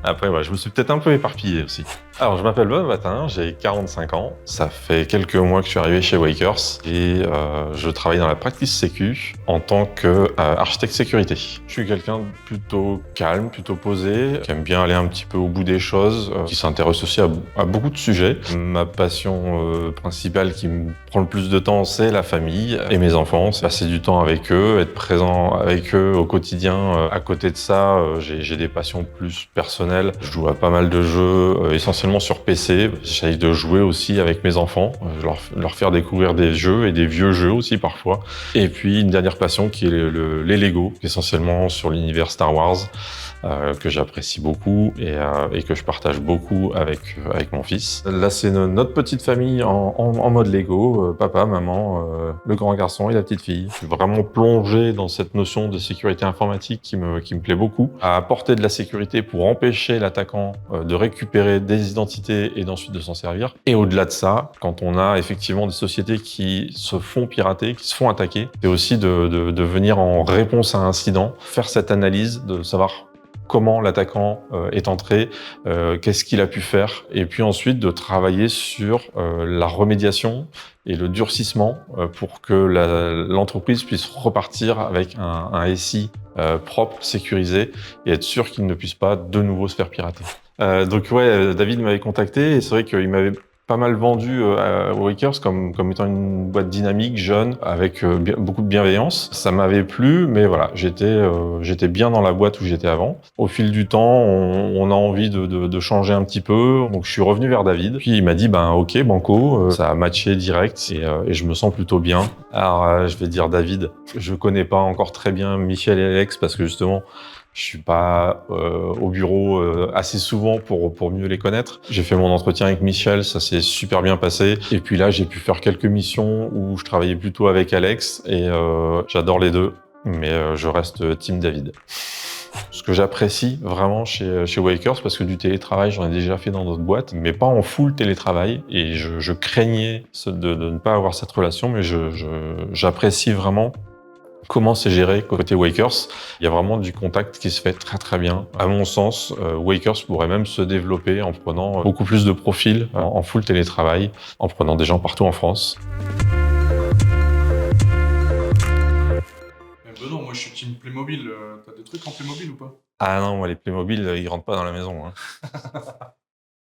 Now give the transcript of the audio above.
Après, ouais, je me suis peut-être un peu éparpillé aussi. Alors, je m'appelle Bon Matin, j'ai 45 ans. Ça fait quelques mois que je suis arrivé chez Wakers et je travaille dans la practice sécu en tant qu'architecte sécurité. Je suis quelqu'un de plutôt calme, plutôt posé, qui aime bien aller un petit peu au bout des choses, qui s'intéresse aussi à beaucoup de sujets. Ma passion principale qui me prend le plus de temps, c'est la famille et mes enfants. C'est passer du temps avec eux, être présent avec eux au quotidien. À côté de ça, j'ai des passions plus personnelles. Je joue à pas mal de jeux, essentiellement sur PC. J'essaye de jouer aussi avec mes enfants, leur faire découvrir des jeux et des vieux jeux aussi parfois. Et puis une dernière passion qui est les Lego, essentiellement sur l'univers Star Wars. Que j'apprécie beaucoup et que je partage beaucoup avec mon fils. Là, c'est notre petite famille en mode Lego, papa, maman, le grand garçon et la petite fille. Je suis vraiment plongé dans cette notion de sécurité informatique qui me plaît beaucoup. À apporter de la sécurité pour empêcher l'attaquant de récupérer des identités et d'ensuite de s'en servir. Et au-delà de ça, quand on a effectivement des sociétés qui se font pirater, qui se font attaquer, c'est aussi de venir en réponse à un incident, faire cette analyse, de savoir comment l'attaquant est entré, qu'est-ce qu'il a pu faire, et puis ensuite de travailler sur la remédiation et le durcissement pour que l'entreprise puisse repartir avec un SI propre, sécurisé, et être sûr qu'il ne puisse pas de nouveau se faire pirater. Donc ouais, David m'avait contacté, et c'est vrai qu'il m'avait pas mal vendu à Wakers comme étant une boîte dynamique, jeune, avec beaucoup de bienveillance. Ça m'avait plu, mais voilà, j'étais bien dans la boîte où j'étais avant. Au fil du temps, on a envie de changer un petit peu, donc je suis revenu vers David. Puis il m'a dit, ben ok, banco, ça a matché direct et je me sens plutôt bien. Alors je vais dire David, je connais pas encore très bien Michel et Alex parce que justement, je suis pas au bureau assez souvent pour mieux les connaître. J'ai fait mon entretien avec Michel, ça s'est super bien passé. Et puis là, j'ai pu faire quelques missions où je travaillais plutôt avec Alex et j'adore les deux, mais je reste team David. Ce que j'apprécie vraiment chez Wakers, parce que du télétravail, j'en ai déjà fait dans d'autres boîtes, mais pas en full télétravail. Et je craignais de ne pas avoir cette relation, mais j'apprécie vraiment comment c'est géré côté Wakers. Il y a vraiment du contact qui se fait très très bien. À mon sens, Wakers pourrait même se développer en prenant beaucoup plus de profils en full télétravail, en prenant des gens partout en France. Non, moi je suis team Playmobil. T'as des trucs en Playmobil ou pas? Ah non, moi les Playmobil, ils rentrent pas dans la maison, hein.